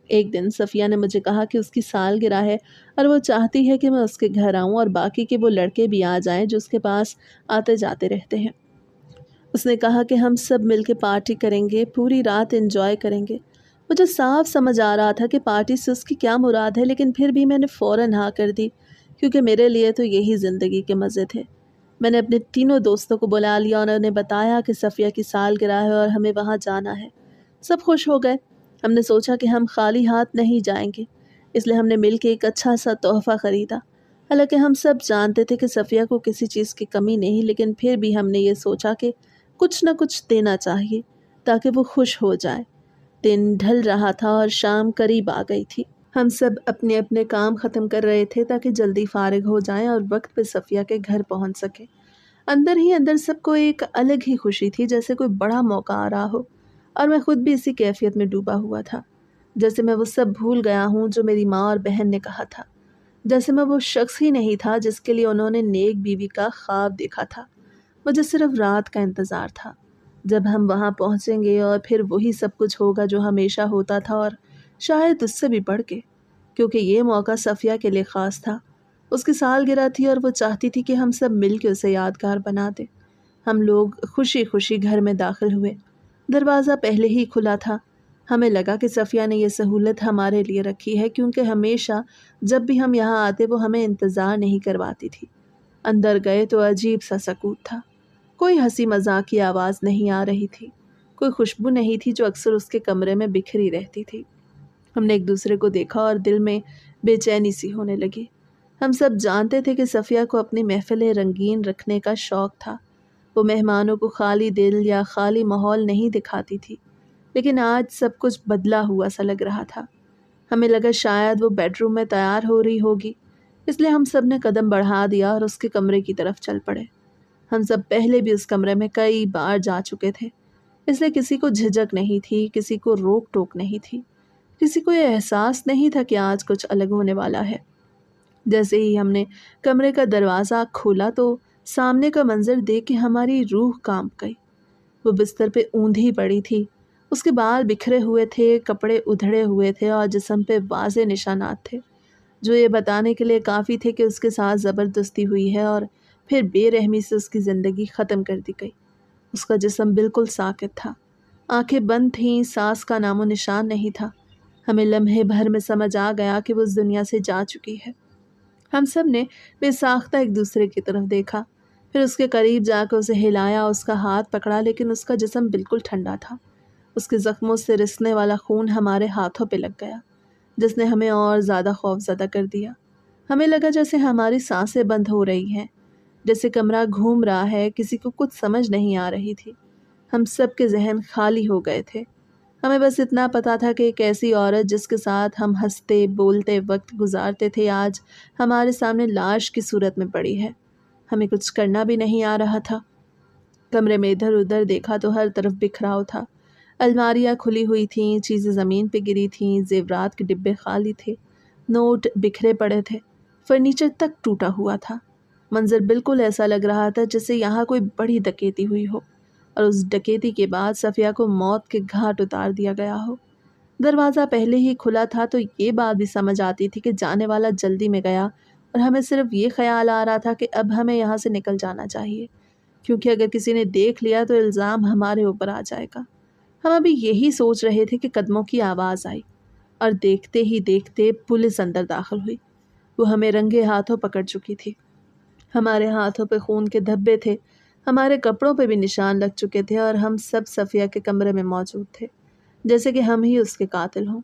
ایک دن صفیہ نے مجھے کہا کہ اس کی سالگرہ ہے اور وہ چاہتی ہے کہ میں اس کے گھر آؤں اور باقی کے وہ لڑکے بھی آ جائیں جو اس کے پاس آتے جاتے رہتے ہیں۔ اس نے کہا کہ ہم سب مل کے پارٹی کریں گے، پوری رات انجوائے کریں گے۔ مجھے صاف سمجھ آ رہا تھا کہ پارٹی سے اس کی کیا مراد ہے، لیکن پھر بھی میں نے فوراً ہاں کر دی، کیونکہ میرے لیے تو یہی زندگی کے مزے تھے۔ میں نے اپنے تینوں دوستوں کو بلا لیا اور انہیں بتایا کہ صفیہ کی سالگرہ ہے اور ہمیں وہاں جانا ہے۔ سب خوش ہو گئے۔ ہم نے سوچا کہ ہم خالی ہاتھ نہیں جائیں گے، اس لیے ہم نے مل کے ایک اچھا سا تحفہ خریدا۔ حالانکہ ہم سب جانتے تھے کہ صفیہ کو کسی چیز کی کمی نہیں، لیکن پھر بھی ہم نے یہ سوچا کہ کچھ نہ کچھ دینا چاہیے تاکہ وہ خوش ہو جائے۔ دن ڈھل رہا تھا اور شام قریب آ گئی تھی۔ ہم سب اپنے اپنے کام ختم کر رہے تھے تاکہ جلدی فارغ ہو جائیں اور وقت پہ صفیہ کے گھر پہنچ سکے۔ اندر ہی اندر سب کو ایک الگ ہی خوشی تھی، جیسے کوئی بڑا موقع آ رہا ہو، اور میں خود بھی اسی کیفیت میں ڈوبا ہوا تھا۔ جیسے میں وہ سب بھول گیا ہوں جو میری ماں اور بہن نے کہا تھا، جیسے میں وہ شخص ہی نہیں تھا جس کے لیے انہوں نے نیک بیوی کا خواب دیکھا تھا۔ مجھے صرف رات کا انتظار تھا جب ہم وہاں پہنچیں گے اور پھر وہی سب کچھ ہوگا جو ہمیشہ ہوتا تھا، اور شاید اس سے بھی بڑھ کے، کیونکہ یہ موقع صفیہ کے لیے خاص تھا۔ اس کی سالگرہ تھی اور وہ چاہتی تھی کہ ہم سب مل کے اسے یادگار بنا دیں۔ ہم لوگ خوشی خوشی گھر میں داخل ہوئے۔ دروازہ پہلے ہی کھلا تھا۔ ہمیں لگا کہ صفیہ نے یہ سہولت ہمارے لیے رکھی ہے، کیونکہ ہمیشہ جب بھی ہم یہاں آتے وہ ہمیں انتظار نہیں کرواتی تھی۔ اندر گئے تو عجیب سا سکوت تھا۔ کوئی ہنسی مذاق کی آواز نہیں آ رہی تھی، کوئی خوشبو نہیں تھی جو اکثر اس کے کمرے میں بکھری رہتی تھی۔ ہم نے ایک دوسرے کو دیکھا اور دل میں بے چینی سی ہونے لگی۔ ہم سب جانتے تھے کہ صفیہ کو اپنی محفلیں رنگین رکھنے کا شوق تھا۔ وہ مہمانوں کو خالی دل یا خالی ماحول نہیں دکھاتی تھی، لیکن آج سب کچھ بدلا ہوا سا لگ رہا تھا۔ ہمیں لگا شاید وہ بیڈ روم میں تیار ہو رہی ہوگی، اس لیے ہم سب نے قدم بڑھا دیا اور اس کے کمرے کی طرف چل پڑے۔ ہم سب پہلے بھی اس کمرے میں کئی بار جا چکے تھے، اس لیے کسی کو جھجک نہیں تھی، کسی کو روک ٹوک نہیں تھی، کسی کو یہ احساس نہیں تھا کہ آج کچھ الگ ہونے والا ہے۔ جیسے ہی ہم نے کمرے کا دروازہ کھولا تو سامنے کا منظر دیکھ کے ہماری روح کانپ گئی۔ وہ بستر پہ اوندھی پڑی تھی، اس کے بال بکھرے ہوئے تھے، کپڑے ادھڑے ہوئے تھے اور جسم پہ واضح نشانات تھے جو یہ بتانے کے لیے کافی تھے کہ اس کے ساتھ زبردستی ہوئی ہے اور پھر بے رحمی سے اس کی زندگی ختم کر دی گئی۔ اس کا جسم بالکل ساکت تھا، آنکھیں بند تھیں، سانس کا نام و نشان نہیں تھا۔ ہمیں لمحے بھر میں سمجھ آ گیا کہ وہ اس دنیا سے جا چکی ہے۔ ہم سب نے بے ساختہ ایک دوسرے کی طرف دیکھا، پھر اس کے قریب جا کے اسے ہلایا، اس کا ہاتھ پکڑا، لیکن اس کا جسم بالکل ٹھنڈا تھا۔ اس کے زخموں سے رسنے والا خون ہمارے ہاتھوں پہ لگ گیا، جس نے ہمیں اور زیادہ خوفزدہ کر دیا۔ ہمیں لگا جیسے ہماری سانسیں بند ہو رہی ہیں، جیسے کمرہ گھوم رہا ہے، کسی کو کچھ سمجھ نہیں آ رہی تھی۔ ہم سب کے ذہن خالی ہو گئے تھے۔ ہمیں بس اتنا پتا تھا کہ ایک ایسی عورت جس کے ساتھ ہم ہنستے بولتے وقت گزارتے تھے، آج ہمارے سامنے لاش کی صورت میں پڑی ہے۔ ہمیں کچھ کرنا بھی نہیں آ رہا تھا۔ کمرے میں ادھر ادھر دیکھا تو ہر طرف بکھراؤ تھا۔ الماریاں کھلی ہوئی تھیں، چیزیں زمین پہ گری تھیں، زیورات کے ڈبے خالی تھے، نوٹ بکھرے پڑے تھے، فرنیچر تک ٹوٹا ہوا تھا۔ منظر بالکل ایسا لگ رہا تھا جیسے یہاں کوئی بڑی ڈکیتی ہوئی ہو، اور اس ڈکیتی کے بعد صفیہ کو موت کے گھاٹ اتار دیا گیا ہو۔ دروازہ پہلے ہی کھلا تھا تو یہ بات بھی سمجھ آتی تھی کہ جانے والا جلدی میں گیا، اور ہمیں صرف یہ خیال آ رہا تھا کہ اب ہمیں یہاں سے نکل جانا چاہیے، کیونکہ اگر کسی نے دیکھ لیا تو الزام ہمارے اوپر آ جائے گا۔ ہم ابھی یہی سوچ رہے تھے کہ قدموں کی آواز آئی، اور دیکھتے ہی دیکھتے پولیس اندر داخل ہوئی۔ وہ ہمیں رنگے ہاتھوں پکڑ چکی تھی۔ ہمارے ہاتھوں پہ خون کے دھبے تھے، ہمارے کپڑوں پہ بھی نشان لگ چکے تھے، اور ہم سب صفیہ کے کمرے میں موجود تھے، جیسے کہ ہم ہی اس کے قاتل ہوں۔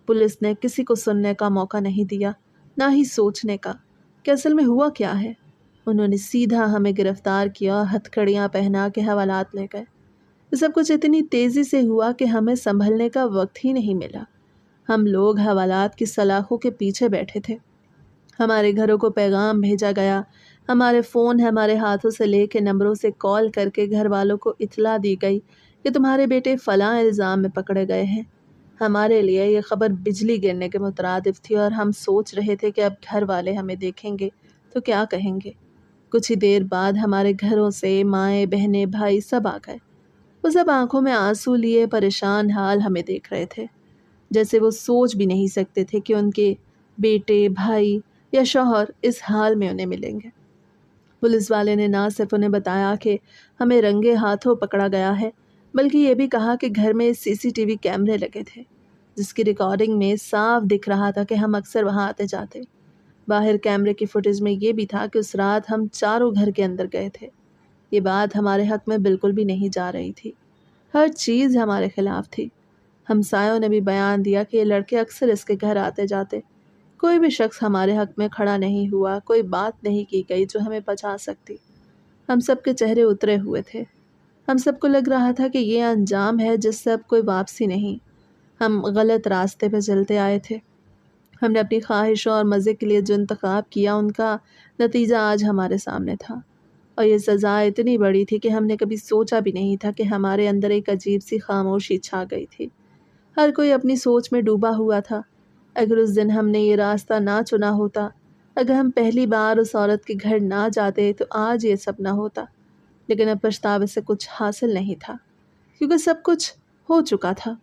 پولیس نے کسی کو سننے کا موقع نہیں دیا، نہ ہی سوچنے کا کہ اصل میں ہوا کیا ہے۔ انہوں نے سیدھا ہمیں گرفتار کیا اور ہتھکڑیاں پہنا کے حوالات لے گئے۔ یہ سب کچھ اتنی تیزی سے ہوا کہ ہمیں سنبھلنے کا وقت ہی نہیں ملا۔ ہم لوگ حوالات کی سلاخوں کے پیچھے بیٹھے تھے۔ ہمارے گھروں کو پیغام بھیجا گیا، ہمارے فون ہمارے ہاتھوں سے لے کے نمبروں سے کال کر کے گھر والوں کو اطلاع دی گئی کہ تمہارے بیٹے فلاں الزام میں پکڑے گئے ہیں۔ ہمارے لیے یہ خبر بجلی گرنے کے مترادف تھی، اور ہم سوچ رہے تھے کہ اب گھر والے ہمیں دیکھیں گے تو کیا کہیں گے۔ کچھ ہی دیر بعد ہمارے گھروں سے مائیں بہنیں بھائی سب آ گئے۔ وہ سب آنکھوں میں آنسو لیے پریشان حال ہمیں دیکھ رہے تھے، جیسے وہ سوچ بھی نہیں سکتے تھے کہ ان کے بیٹے بھائی یا شوہر اس حال میں انہیں ملیں گے۔ پولیس والے نے نہ صرف انہیں بتایا کہ ہمیں رنگے ہاتھوں پکڑا گیا ہے، بلکہ یہ بھی کہا کہ گھر میں CCTV کیمرے لگے تھے، جس کی ریکارڈنگ میں صاف دکھ رہا تھا کہ ہم اکثر وہاں آتے جاتے۔ باہر کیمرے کی فوٹیج میں یہ بھی تھا کہ اس رات ہم چاروں گھر کے اندر گئے تھے۔ یہ بات ہمارے حق میں بالکل بھی نہیں جا رہی تھی، ہر چیز ہمارے خلاف تھی۔ ہمسایوں نے بھی بیان دیا کہ یہ لڑکے اکثر اس کے گھر آتے جاتے۔ کوئی بھی شخص ہمارے حق میں کھڑا نہیں ہوا، کوئی بات نہیں کی گئی جو ہمیں بچا سکتی۔ ہم سب کے چہرے اترے ہوئے تھے۔ ہم سب کو لگ رہا تھا کہ یہ انجام ہے جس سے اب کوئی واپسی نہیں۔ ہم غلط راستے پہ چلتے آئے تھے۔ ہم نے اپنی خواہشوں اور مزے کے لیے جو انتخاب کیا ان کا نتیجہ آج ہمارے سامنے تھا، اور یہ سزا اتنی بڑی تھی کہ ہم نے کبھی سوچا بھی نہیں تھا کہ ہمارے اندر ایک عجیب سی خاموشی چھا گئی تھی۔ ہر کوئی اپنی سوچ میں ڈوبا ہوا تھا۔ اگر اس دن ہم نے یہ راستہ نہ چنا ہوتا، اگر ہم پہلی بار اس عورت کے گھر نہ جاتے تو آج یہ سب نہ ہوتا۔ لیکن اب پچھتاوے سے کچھ حاصل نہیں تھا، کیونکہ سب کچھ ہو چکا تھا،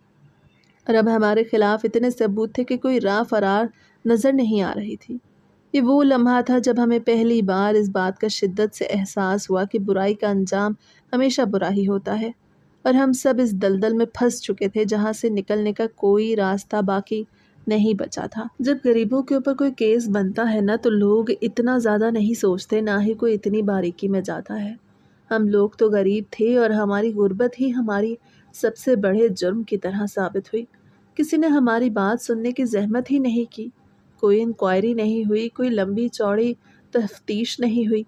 اور اب ہمارے خلاف اتنے ثبوت تھے کہ کوئی راہ فرار نظر نہیں آ رہی تھی۔ یہ وہ لمحہ تھا جب ہمیں پہلی بار اس بات کا شدت سے احساس ہوا کہ برائی کا انجام ہمیشہ برا ہی ہوتا ہے، اور ہم سب اس دلدل میں پھنس چکے تھے جہاں سے نکلنے کا کوئی راستہ باقی نہیں بچا تھا۔ جب غریبوں کے اوپر کوئی کیس بنتا ہے نا تو لوگ اتنا زیادہ نہیں سوچتے، نہ ہی کوئی اتنی باریکی میں جاتا ہے۔ ہم لوگ تو غریب تھے اور ہماری غربت ہی ہماری سب سے بڑے جرم کی طرح ثابت ہوئی۔ کسی نے ہماری بات سننے کی زحمت ہی نہیں کی، کوئی انکوائری نہیں ہوئی، کوئی لمبی چوڑی تفتیش نہیں ہوئی،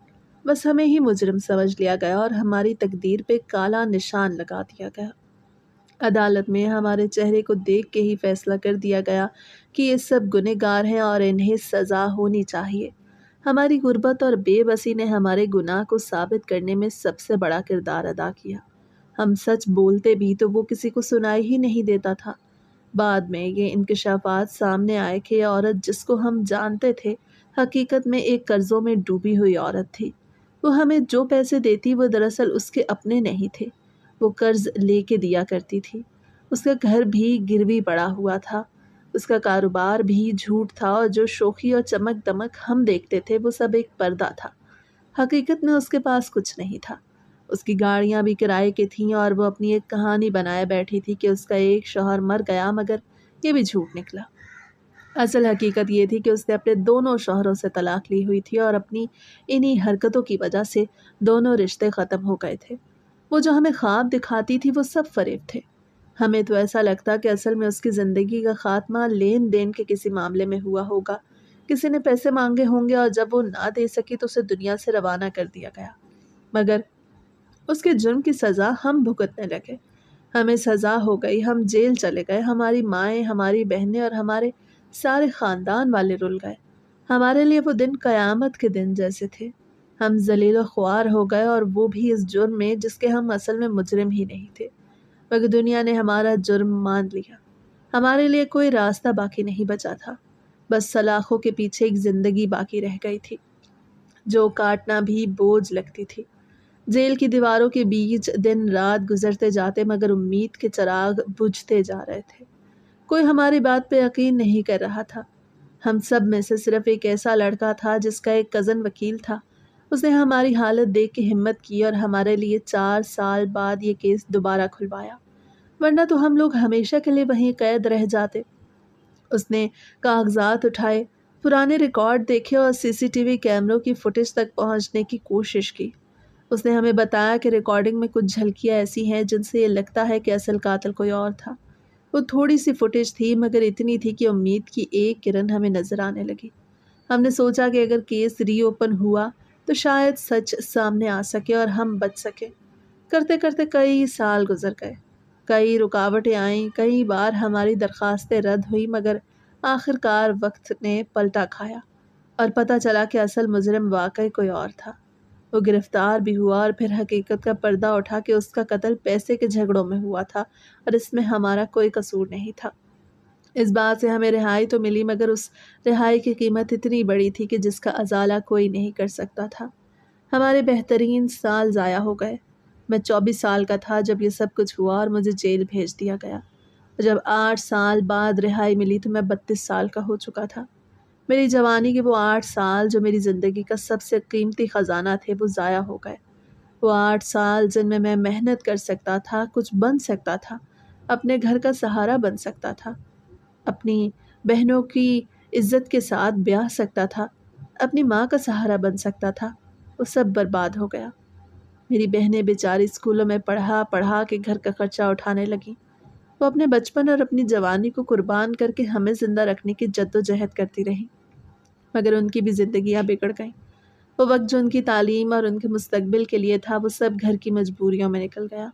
بس ہمیں ہی مجرم سمجھ لیا گیا اور ہماری تقدیر پہ کالا نشان لگا دیا گیا۔ عدالت میں ہمارے چہرے کو دیکھ کے ہی فیصلہ کر دیا گیا کہ یہ سب گنہگار ہیں اور انہیں سزا ہونی چاہیے۔ ہماری غربت اور بے بسی نے ہمارے گناہ کو ثابت کرنے میں سب سے بڑا کردار ادا کیا۔ ہم سچ بولتے بھی تو وہ کسی کو سنائی ہی نہیں دیتا تھا۔ بعد میں یہ انکشافات سامنے آئے کہ یہ عورت جس کو ہم جانتے تھے حقیقت میں ایک قرضوں میں ڈوبی ہوئی عورت تھی۔ وہ ہمیں جو پیسے دیتی وہ دراصل اس کے اپنے نہیں تھے، وہ قرض لے کے دیا کرتی تھی۔ اس کا گھر بھی گروی پڑا ہوا تھا، اس کا کاروبار بھی جھوٹ تھا، اور جو شوخی اور چمک دمک ہم دیکھتے تھے وہ سب ایک پردہ تھا۔ حقیقت میں اس کے پاس کچھ نہیں تھا۔ اس کی گاڑیاں بھی کرائے کی تھیں اور وہ اپنی ایک کہانی بنائے بیٹھی تھی کہ اس کا ایک شوہر مر گیا، مگر یہ بھی جھوٹ نکلا۔ اصل حقیقت یہ تھی کہ اس نے اپنے دونوں شوہروں سے طلاق لی ہوئی تھی اور اپنی انہی حرکتوں کی وجہ سے دونوں رشتے ختم ہو گئے تھے۔ وہ جو ہمیں خواب دکھاتی تھی وہ سب فریب تھے۔ ہمیں تو ایسا لگتا کہ اصل میں اس کی زندگی کا خاتمہ لین دین کے کسی معاملے میں ہوا ہوگا، کسی نے پیسے مانگے ہوں گے اور جب وہ نہ دے سکی تو اسے دنیا سے روانہ کر دیا گیا، مگر اس کے جرم کی سزا ہم بھگتنے لگے۔ ہمیں سزا ہو گئی، ہم جیل چلے گئے، ہماری مائیں، ہماری بہنیں اور ہمارے سارے خاندان والے رل گئے۔ ہمارے لیے وہ دن قیامت کے دن جیسے تھے۔ ہم ذلیل و خوار ہو گئے، اور وہ بھی اس جرم میں جس کے ہم اصل میں مجرم ہی نہیں تھے، مگر دنیا نے ہمارا جرم مان لیا۔ ہمارے لیے کوئی راستہ باقی نہیں بچا تھا، بس سلاخوں کے پیچھے ایک زندگی باقی رہ گئی تھی جو کاٹنا بھی بوجھ لگتی تھی۔ جیل کی دیواروں کے بیچ دن رات گزرتے جاتے مگر امید کے چراغ بجھتے جا رہے تھے۔ کوئی ہماری بات پہ یقین نہیں کر رہا تھا۔ ہم سب میں سے صرف ایک ایسا لڑکا تھا جس کا ایک کزن وکیل تھا۔ اس نے ہماری حالت دیکھ کے ہمت کی اور ہمارے لیے 4 سال بعد یہ کیس دوبارہ کھلوایا، ورنہ تو ہم لوگ ہمیشہ کے لیے وہیں قید رہ جاتے۔ اس نے کاغذات اٹھائے، پرانے ریکارڈ دیکھے اور CCTV کیمروں کی فوٹیج تک پہنچنے کی کوشش کی۔ اس نے ہمیں بتایا کہ ریکارڈنگ میں کچھ جھلکیاں ایسی ہیں جن سے یہ لگتا ہے کہ اصل قاتل کوئی اور تھا۔ وہ تھوڑی سی فوٹیج تھی مگر اتنی تھی کہ امید کی ایک کرن ہمیں نظر آنے لگی۔ ہم نے سوچا کہ اگر کیس ری اوپن ہوا تو شاید سچ سامنے آ سکے اور ہم بچ سکیں۔ کرتے کرتے کئی سال گزر گئے، کئی رکاوٹیں آئیں، کئی بار ہماری درخواستیں رد ہوئی، مگر آخر کار وقت نے پلٹا کھایا اور پتہ چلا کہ اصل مجرم واقعی کوئی اور تھا۔ وہ گرفتار بھی ہوا اور پھر حقیقت کا پردہ اٹھا کہ اس کا قتل پیسے کے جھگڑوں میں ہوا تھا اور اس میں ہمارا کوئی قصور نہیں تھا۔ اس بات سے ہمیں رہائی تو ملی، مگر اس رہائی کی قیمت اتنی بڑی تھی کہ جس کا ازالہ کوئی نہیں کر سکتا تھا۔ ہمارے بہترین سال ضائع ہو گئے۔ میں 24 سال کا تھا جب یہ سب کچھ ہوا اور مجھے جیل بھیج دیا گیا۔ جب 8 سال بعد رہائی ملی تو میں 32 سال کا ہو چکا تھا۔ میری جوانی کے وہ 8 سال جو میری زندگی کا سب سے قیمتی خزانہ تھے وہ ضائع ہو گئے۔ وہ 8 سال جن میں میں محنت کر سکتا تھا، کچھ بن سکتا تھا، اپنے گھر کا سہارا بن سکتا تھا، اپنی بہنوں کی عزت کے ساتھ بیاہ سکتا تھا، اپنی ماں کا سہارا بن سکتا تھا، وہ سب برباد ہو گیا۔ میری بہنیں بیچاری اسکولوں میں پڑھا پڑھا کے گھر کا خرچہ اٹھانے لگیں۔ وہ اپنے بچپن اور اپنی جوانی کو قربان کر کے ہمیں زندہ رکھنے کی جدوجہد کرتی رہی، مگر ان کی بھی زندگیاں بگڑ گئیں۔ وہ وقت جو ان کی تعلیم اور ان کے مستقبل کے لیے تھا، وہ سب گھر کی مجبوریوں میں نکل گیا۔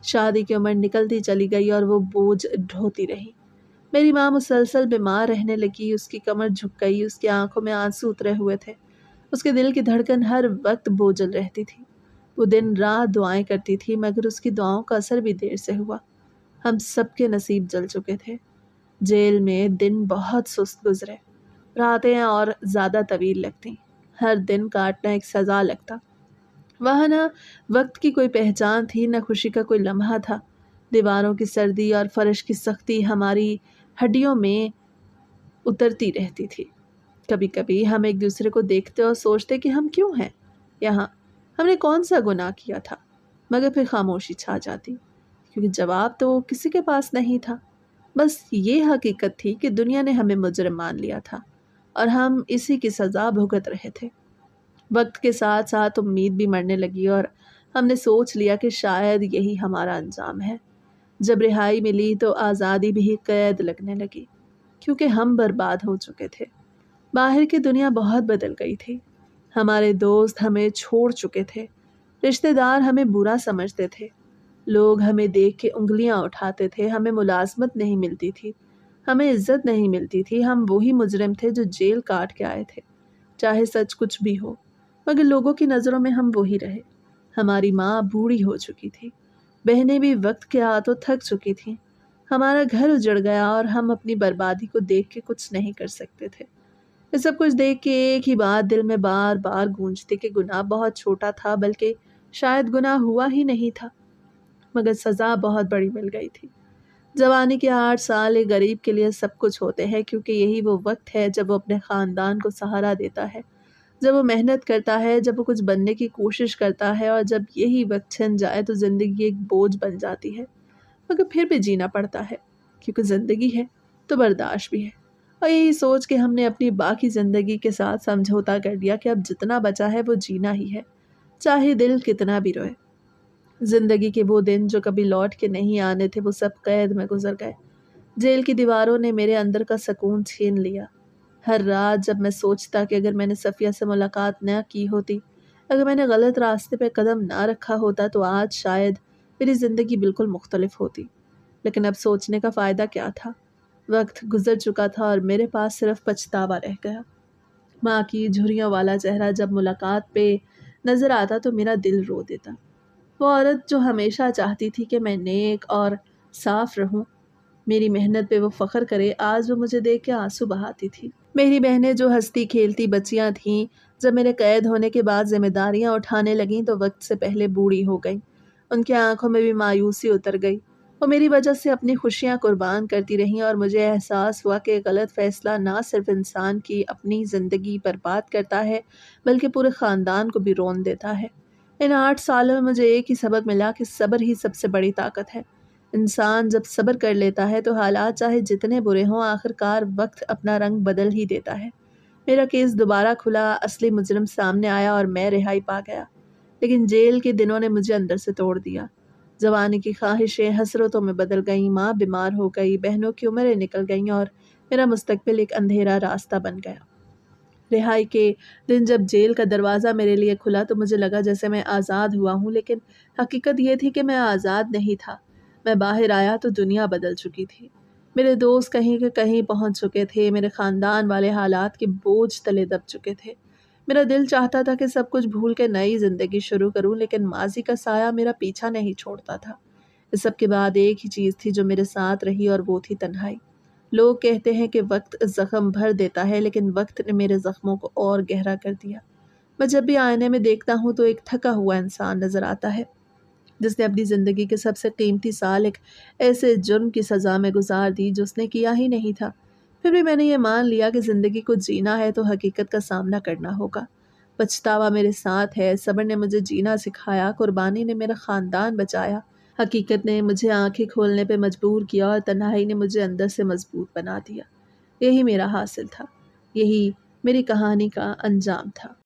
شادی کی عمر نکلتی چلی گئی اور وہ بوجھ ڈھوتی رہی۔ میری ماں مسلسل بیمار رہنے لگی، اس کی کمر جھک گئی، اس کی آنکھوں میں آنسو اترے ہوئے تھے، اس کے دل کی دھڑکن ہر وقت بوجھل رہتی تھی۔ وہ دن رات دعائیں کرتی تھی، مگر اس کی دعاؤں کا اثر بھی دیر سے ہوا۔ ہم سب کے نصیب جل چکے تھے۔ جیل میں دن بہت سست گزرے، راتیں اور زیادہ طویل لگتیں، ہر دن کاٹنا ایک سزا لگتا۔ وہاں نہ وقت کی کوئی پہچان تھی، نہ خوشی کا کوئی لمحہ تھا۔ دیواروں کی سردی اور فرش کی سختی ہماری ہڈیوں میں اترتی رہتی تھی۔ کبھی کبھی ہم ایک دوسرے کو دیکھتے اور سوچتے کہ ہم کیوں ہیں یہاں، ہم نے کون سا گناہ کیا تھا، مگر پھر خاموشی چھا جاتی، کیونکہ جواب تو کسی کے پاس نہیں تھا۔ بس یہ حقیقت تھی کہ دنیا نے ہمیں مجرم مان لیا تھا اور ہم اسی کی سزا بھگت رہے تھے۔ وقت کے ساتھ ساتھ امید بھی مرنے لگی اور ہم نے سوچ لیا کہ شاید یہی ہمارا انجام ہے۔ جب رہائی ملی تو آزادی بھی قید لگنے لگی، کیونکہ ہم برباد ہو چکے تھے۔ باہر کی دنیا بہت بدل گئی تھی، ہمارے دوست ہمیں چھوڑ چکے تھے، رشتہ دار ہمیں برا سمجھتے تھے، لوگ ہمیں دیکھ کے انگلیاں اٹھاتے تھے، ہمیں ملازمت نہیں ملتی تھی، ہمیں عزت نہیں ملتی تھی۔ ہم وہی مجرم تھے جو جیل کاٹ کے آئے تھے، چاہے سچ کچھ بھی ہو، مگر لوگوں کی نظروں میں ہم وہی رہے۔ ہماری ماں بوڑھی ہو چکی تھی، بہنیں بھی وقت کے ہاتھوں تھک چکی تھیں، ہمارا گھر اجڑ گیا اور ہم اپنی بربادی کو دیکھ کے کچھ نہیں کر سکتے تھے۔ یہ سب کچھ دیکھ کے ایک ہی بات دل میں بار بار گونجتی کہ گناہ بہت چھوٹا تھا، بلکہ شاید گناہ ہوا ہی نہیں تھا، مگر سزا بہت بڑی مل گئی تھی۔ جوانی کے 8 سال ایک غریب کے لیے سب کچھ ہوتے ہیں، کیونکہ یہی وہ وقت ہے جب وہ اپنے خاندان کو سہارا دیتا ہے، جب وہ محنت کرتا ہے، جب وہ کچھ بننے کی کوشش کرتا ہے، اور جب یہی وقت چھن جائے تو زندگی ایک بوجھ بن جاتی ہے، مگر پھر بھی جینا پڑتا ہے، کیونکہ زندگی ہے تو برداشت بھی ہے۔ اور یہی سوچ کے ہم نے اپنی باقی زندگی کے ساتھ سمجھوتا کر لیا کہ اب جتنا بچا ہے وہ جینا ہی ہے، چاہے دل کتنا بھی روئے۔ زندگی کے وہ دن جو کبھی لوٹ کے نہیں آنے تھے، وہ سب قید میں گزر گئے۔ جیل کی دیواروں نے میرے اندر کا سکون چھین لیا۔ ہر رات جب میں سوچتا کہ اگر میں نے صفیہ سے ملاقات نہ کی ہوتی، اگر میں نے غلط راستے پہ قدم نہ رکھا ہوتا، تو آج شاید میری زندگی بالکل مختلف ہوتی۔ لیکن اب سوچنے کا فائدہ کیا تھا؟ وقت گزر چکا تھا اور میرے پاس صرف پچھتاوا رہ گیا۔ ماں کی جھریوں والا چہرہ جب ملاقات پہ نظر آتا تو میرا دل رو دیتا۔ وہ عورت جو ہمیشہ چاہتی تھی کہ میں نیک اور صاف رہوں، میری محنت پہ وہ فخر کرے، آج وہ مجھے دیکھ کے آنسو بہاتی تھی۔ میری بہنیں جو ہنستی کھیلتی بچیاں تھیں، جب میرے قید ہونے کے بعد ذمہ داریاں اٹھانے لگیں تو وقت سے پہلے بوڑھی ہو گئیں۔ ان کی آنکھوں میں بھی مایوسی اتر گئی۔ وہ میری وجہ سے اپنی خوشیاں قربان کرتی رہیں اور مجھے احساس ہوا کہ غلط فیصلہ نہ صرف انسان کی اپنی زندگی برباد کرتا ہے، بلکہ پورے خاندان کو بھی رون دیتا ہے۔ ان 8 سالوں میں مجھے ایک ہی سبق ملا کہ صبر ہی سب سے بڑی طاقت ہے۔ انسان جب صبر کر لیتا ہے تو حالات چاہے جتنے برے ہوں، آخرکار وقت اپنا رنگ بدل ہی دیتا ہے۔ میرا کیس دوبارہ کھلا، اصلی مجرم سامنے آیا اور میں رہائی پا گیا، لیکن جیل کے دنوں نے مجھے اندر سے توڑ دیا۔ جوانی کی خواہشیں حسرتوں میں بدل گئیں، ماں بیمار ہو گئی، بہنوں کی عمریں نکل گئیں اور میرا مستقبل ایک اندھیرا راستہ بن گیا۔ رہائی کے دن جب جیل کا دروازہ میرے لیے کھلا تو مجھے لگا جیسے میں آزاد ہوا ہوں، لیکن حقیقت یہ تھی کہ میں آزاد نہیں تھا۔ میں باہر آیا تو دنیا بدل چکی تھی۔ میرے دوست کہیں کہ کہیں پہنچ چکے تھے، میرے خاندان والے حالات کے بوجھ تلے دب چکے تھے۔ میرا دل چاہتا تھا کہ سب کچھ بھول کے نئی زندگی شروع کروں، لیکن ماضی کا سایہ میرا پیچھا نہیں چھوڑتا تھا۔ اس سب کے بعد ایک ہی چیز تھی جو میرے ساتھ رہی، اور وہ تھی تنہائی۔ لوگ کہتے ہیں کہ وقت زخم بھر دیتا ہے، لیکن وقت نے میرے زخموں کو اور گہرا کر دیا۔ میں جب بھی آئینے میں دیکھتا ہوں تو ایک تھکا ہوا انسان نظر آتا ہے، جس نے اپنی زندگی کے سب سے قیمتی سال ایک ایسے جرم کی سزا میں گزار دی جو اس نے کیا ہی نہیں تھا۔ پھر بھی میں نے یہ مان لیا کہ زندگی کو جینا ہے تو حقیقت کا سامنا کرنا ہوگا۔ پچھتاوا میرے ساتھ ہے، صبر نے مجھے جینا سکھایا، قربانی نے میرا خاندان بچایا، حقیقت نے مجھے آنکھیں کھولنے پہ مجبور کیا، اور تنہائی نے مجھے اندر سے مضبوط بنا دیا۔ یہی میرا حاصل تھا، یہی میری کہانی کا انجام تھا۔